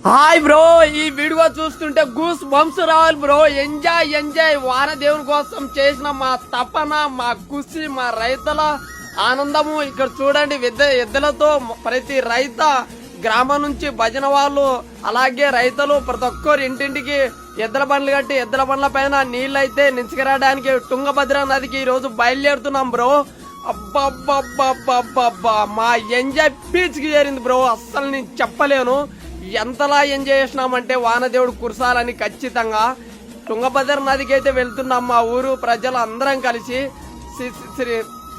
Hi bro, ఈ video చూస్తుంటే goose bumps రావాలి బ్రో. Enjoy enjoy. వాన దేవుని కోసం చేసిన మా తపన, మా కృషి, మా రైతుల ఆనందము ఇక్కడ చూడండి. ఎద్దులతో ప్రతి రైత గ్రామం నుంచి భజన వాళ్ళు, అలాగే రైతులు ప్రతి ఒక్కరు ఇంటింటికి ఎద్దుల బండ్లు కట్టి ఎద్దుల బండ్ల పైన నీళ్ళైతే నించుకురావడానికి తుంగభద్ర నదికి ఈ రోజు బయలుదేరుతున్నాం బ్రో. అబ్బా మా ఎంజాయ్ పీచ్కి చేరింది బ్రో. అస్సలు నేను చెప్పలేను ఎంతలా ఎంజాయ్ చేసినామంటే వానదేవుడు కురసాలని. ఖచ్చితంగా తుంగభద్ర నదికి అయితే వెళ్తున్నాం. మా ఊరు ప్రజలు అందరం కలిసి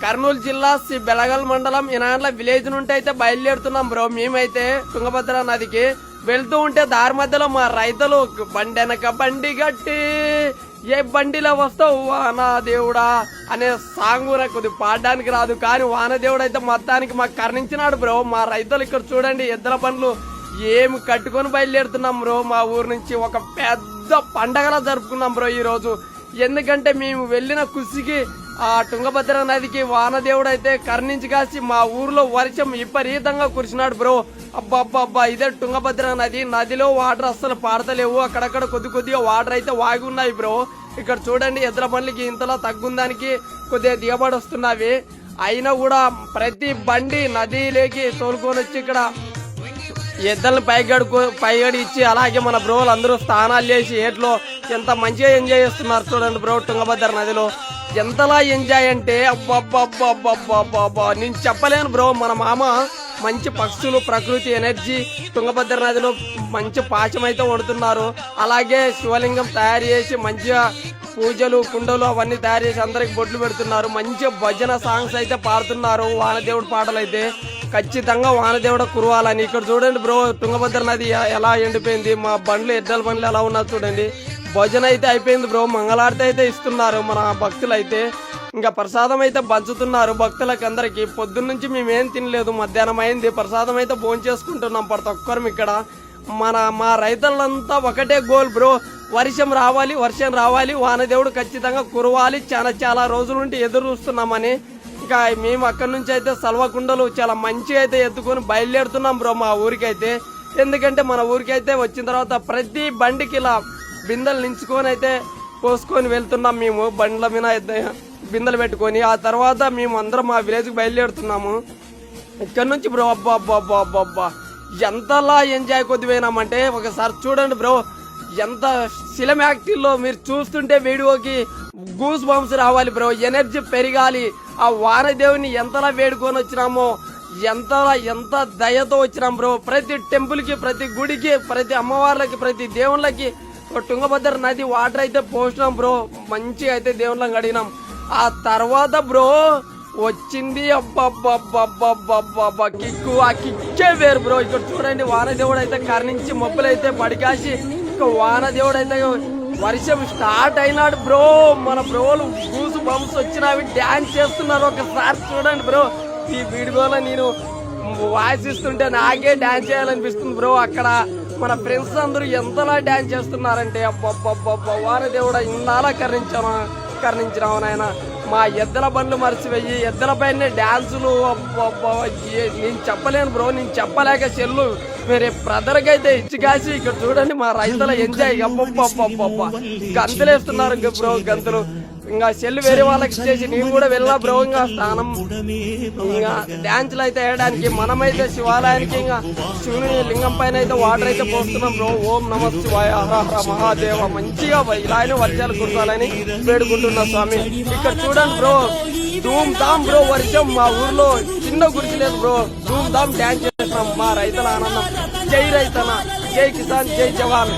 కర్నూలు జిల్లా శ్రీ బెళగల్ మండలం ఇనాండ్ల విలేజ్ నుండి అయితే బయలుదేరుతున్నాం బ్రో. మేమైతే తుంగభద్ర నదికి వెళ్తూ ఉంటే దారి మధ్యలో మా రైతులు బండెనక బండి గట్టి ఏ బండిలో వస్తావు వానదేవుడా అనే సాంగ్ కొద్ది పాడడానికి రాదు, కానీ వానదేవుడు అయితే మొత్తానికి మాకు కరుణించినాడు బ్రో. మా రైతులు ఇక్కడ చూడండి ఎద్దుల బండ్లు ఏమి కట్టుకొని బయలుదేరుతున్నాం బ్రో. మా ఊరు నుంచి ఒక పెద్ద పండగలా జరుపుకున్నాం బ్రో ఈ రోజు. ఎందుకంటే మేము వెళ్ళిన కృషికి ఆ తుంగభద్ర నదికి వానదేవుడు అయితే కరుణించి కాసి మా ఊర్లో వర్షం విపరీతంగా కురిసినాడు బ్రో. అబ్బా ఇదే తుంగభద్ర నది. నదిలో వాటర్ అస్సలు పాడతలేవు, అక్కడక్కడ కొద్దిగా వాటర్ అయితే వాగి ఉన్నాయి బ్రో. ఇక్కడ చూడండి ఎద్దుల బండ్లకి ఇంతలో తగ్గుందానికి కొద్దిగా దిగబడి వస్తున్నవి. అయినా కూడా ప్రతి బండి నదిలోకి తోలుకొని వచ్చి ఇక్కడ ఎద్దల్ని పైగడి ఇచ్చి, అలాగే మన బ్రోలు అందరూ స్నానాలు చేసి ఏట్లో ఎంత మంచిగా ఎంజాయ్ చేస్తున్నారు చూడండి బ్రో. తుంగభద్ర నదిలో ఎంతలా ఎంజాయ్ అంటే అబ్బా నేను చెప్పలేను బ్రో. మన మామ మంచి పక్షులు, ప్రకృతి, ఎనర్జీ తుంగభద్ర నదిలో మంచి పాచం అయితే వండుతున్నారు. అలాగే శివలింగం తయారు చేసి మంచిగా పూజలు, కుండలు అవన్నీ తయారు చేసి అందరికి బొట్లు పెడుతున్నారు. మంచి భజన సాంగ్స్ అయితే పాడుతున్నారు. వానదేవుడు పాటలు అయితే ఖచ్చితంగా వానదేవుడు కురవాలని. ఇక్కడ చూడండి బ్రో తుంగభద్ర నది ఎలా ఎండిపోయింది. మా బండ్లు ఎద్దల బండ్లు ఎలా ఉన్నారు చూడండి. భజన అయితే అయిపోయింది బ్రో. మంగళారతి అయితే ఇస్తున్నారు మన భక్తులు అయితే. ఇంకా ప్రసాదం అయితే పంచుతున్నారు భక్తులకి అందరికి. పొద్దున్న నుంచి మేమేం తినలేదు, మధ్యాహ్నం అయింది. ప్రసాదం అయితే భోజనం చేసుకుంటున్నాం ప్రతి ఒక్కరం ఇక్కడ. మా రైతులంతా ఒకటే గోల్ బ్రో, వర్షం రావాలి, వానదేవుడు ఖచ్చితంగా కురవాలి. చాలా రోజుల నుండి ఎదురు చూస్తున్నామని. ఇంకా మేము అక్కడి నుంచి అయితే సల్వకుండలు చాలా మంచిగా అయితే ఎత్తుకొని బయలుదేరుతున్నాం బ్రో మా ఊరికైతే. ఎందుకంటే మన ఊరికైతే వచ్చిన తర్వాత ప్రతి బండికి ఇలా బిందెలు నించుకొని అయితే పోసుకొని వెళ్తున్నాం మేము. బండ్ల మీద బిందెలు పెట్టుకొని ఆ తర్వాత మేము అందరం మా విలేజ్కి బయలుదేరుతున్నాము. ఇక్కడ నుంచి బ్రో అబ్బా ఎంతలా ఎంజాయ్ కొద్దిపోయినామంటే ఒకసారి చూడండి బ్రో. ఎంత ఫిల్మ్ యాక్టివ్లో మీరు చూస్తుంటే వీడియోకి గూస్ బంప్స్ రావాలి బ్రో. ఎనర్జీ పెరగాలి. ఆ వానదేవుని ఎంతలా వేడుకొని వచ్చినామో, ఎంత దయతో వచ్చినాం బ్రో. ప్రతి టెంపుల్కి, ప్రతి గుడికి, ప్రతి అమ్మవార్లకి, ప్రతి దేవుళ్ళకి తుంగభద్ర నది వాటర్ అయితే పోసినాం బ్రో. మంచిగా అయితే దేవుళ్ళని అడిగినాం. ఆ తర్వాత బ్రో వచ్చింది అబ్బా కిక్కు. ఆ కిక్కే వేరు బ్రో. ఇక్కడ చూడండి వానదేవుడు అయితే కరుణించి మబ్బులు అయితే పడికాసి వానదేవుడు అయితే వర్షం స్టార్ట్ అయినాడు బ్రో. మన బ్రోలు గూస్ బంప్స్ వచ్చినవి డాన్స్ చేస్తున్నారు. ఒకసారి చూడండి బ్రో. ఈ వీడియోలో నేను వాయిస్ ఇస్తుంటే నాకే డాన్స్ చేయాలనిపిస్తుంది బ్రో. అక్కడ మన ఫ్రెండ్స్ అందరూ ఎంతలా డాన్స్ చేస్తున్నారంటే అబ్బా వానదేవుడు ఇన్నాళ్ళ కరుణించినావు నాయన. మా ఎద్దల బండ్లు మర్చిపోయి ఎద్దల పైన డాన్సులు నేను చెప్పలేను బ్రో. నేను చెప్పలేక చెల్లు వేరే బ్రదర్కి అయితే ఇచ్చికాసి. ఇక్కడ చూడండి మా రైతుల ఎంజాయ్ అబ్బా గంతులేస్తున్నారు బ్రో. గంతులు ఇంకా చెల్లు వేరే వాళ్ళకి ఇచ్చేసి నేను కూడా వెళ్ళా బ్రో. ఇంకా స్నానం ఇంకా డాన్సులు అయితే వేయడానికి మనమైతే శివాలయానికి ఇంకా శివుని లింగం పైన అయితే వాటర్ అయితే పోస్తున్నాం బ్రో. ఓం నమ శివాయ, హర హర మహాదేవ. మంచిగా ఇలానే వర్షాలు కురసాలని వేడుకుంటున్నా స్వామి. ఇక్కడ చూడండి బ్రో ధూమ్ ధామ్ బ్రో. వర్షం మా ఊర్లో చిన్న కురిసిలేదు బ్రో. ధూమ్ ధామ్ డాన్స్ చేస్తున్నాం. మా రైతుల ఆనందం. జై రైతన, జై కిసాన్, జై జవాన్.